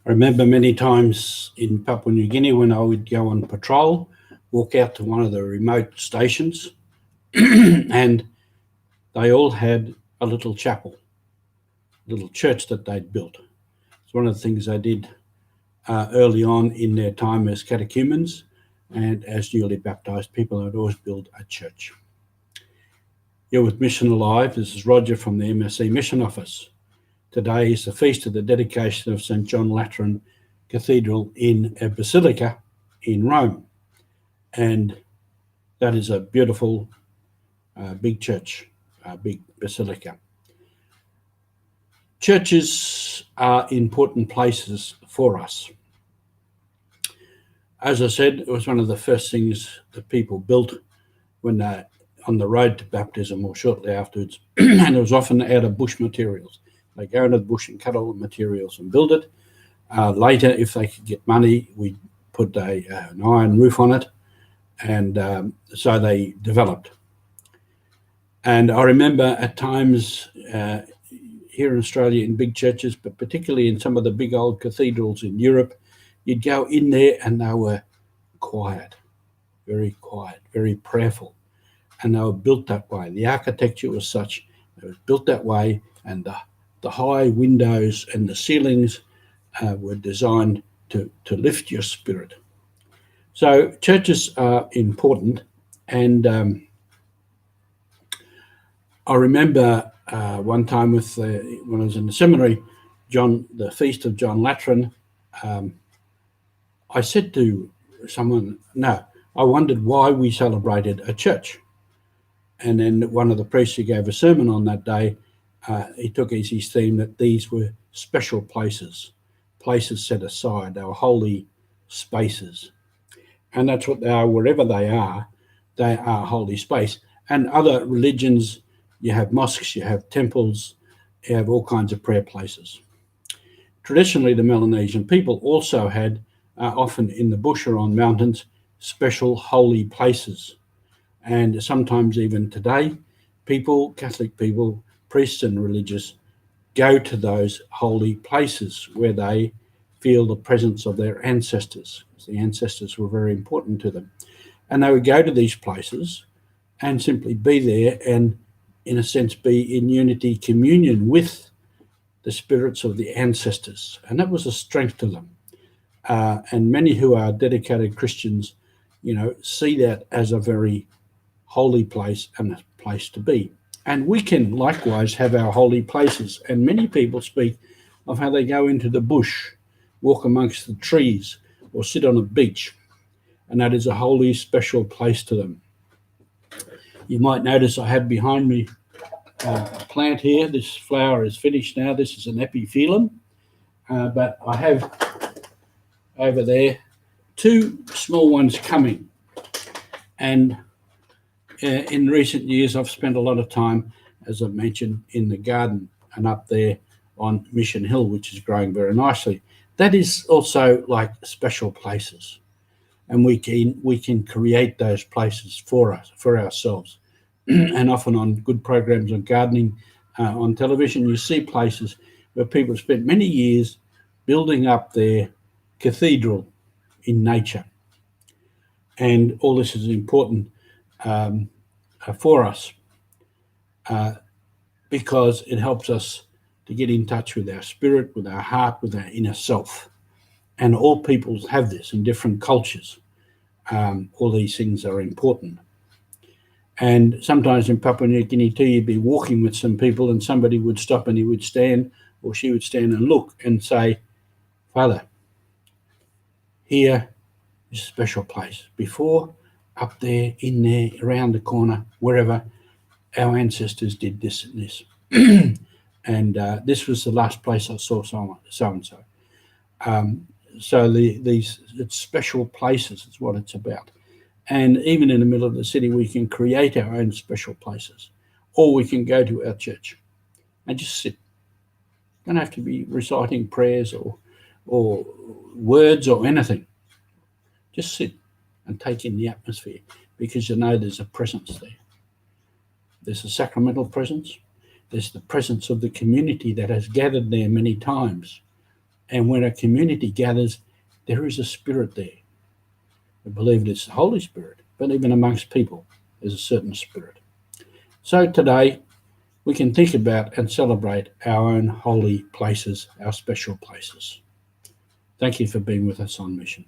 I remember many times in Papua New Guinea when I would go on patrol, walk out to one of the remote stations, and they all had a little chapel, a little church that they'd built. It's one of the things they did early on in their time as catechumens, and as newly baptized people, they'd always build a church. You're with Mission Alive. This is Roger from the MSC Mission Office. Today is the feast of the dedication of St. John Lateran Cathedral in a basilica in Rome. And that is a beautiful big church, big basilica. Churches are important places for us. As I said, it was one of the first things that people built when they're on the road to baptism or shortly afterwards, and it was often out of bush materials. They go into the bush and cut all the materials and build it. Later, if they could get money, we put an iron roof on it, and so they developed. And I remember at times here in Australia in big churches, but particularly in some of the big old cathedrals in Europe, you'd go in there and they were quiet, very prayerful. And they were built that way. The architecture was such, it was built that way, and the high windows and the ceilings were designed to lift your spirit. So churches are important, and I remember one time when I was in the seminary, the feast of John Lateran, I said to someone, I wondered why we celebrated a church. And then one of the priests who gave a sermon on that day, he took as his theme that these were special places set aside. They were holy spaces. And that's what they are. Wherever they are holy space. And other religions, you have mosques, you have temples, you have all kinds of prayer places. Traditionally, the Melanesian people also had, often in the bush or on mountains, special holy places. And sometimes even today, Catholic people, priests and religious, go to those holy places where they feel the presence of their ancestors. The ancestors were very important to them. And they would go to these places and simply be there and, in a sense, be in unity communion with the spirits of the ancestors. And that was a strength to them. And many who are dedicated Christians, see that as a very holy place and a place to be. And we can likewise have our holy places. And many people speak of how they go into the bush, walk amongst the trees, or sit on a beach. And that is a holy, special place to them. You might notice I have behind me a plant here. This flower is finished now. This is an epiphyllum. But I have over there 2 small ones coming. And in recent years, I've spent a lot of time, as I mentioned, in the garden and up there on Mission Hill, which is growing very nicely. That is also like special places, and we can create those places for ourselves. And often on good programs on gardening on television, you see places where people spent many years building up their cathedral in nature, and all this is important for us because it helps us to get in touch with our spirit, with our heart, with our inner self. And all peoples have this in different cultures. All these things are important. And sometimes in Papua New Guinea too, you'd be walking with some people and somebody would stop and he would stand, or she would stand and look and say, Father, here is a special place. Before, up there, in there, around the corner, wherever, our ancestors did this and this. And this was the last place I saw so-and-so. So these it's special places is what it's about. And even in the middle of the city, we can create our own special places. Or we can go to our church and just sit. Don't have to be reciting prayers or words or anything. Just sit and take in the atmosphere, because there's a presence there. There's a sacramental presence. There's the presence of the community that has gathered there many times. And when a community gathers, there is a spirit there. I believe it's the Holy Spirit, but even amongst people, there's a certain spirit. So today, we can think about and celebrate our own holy places, our special places. Thank you for being with us on Mission.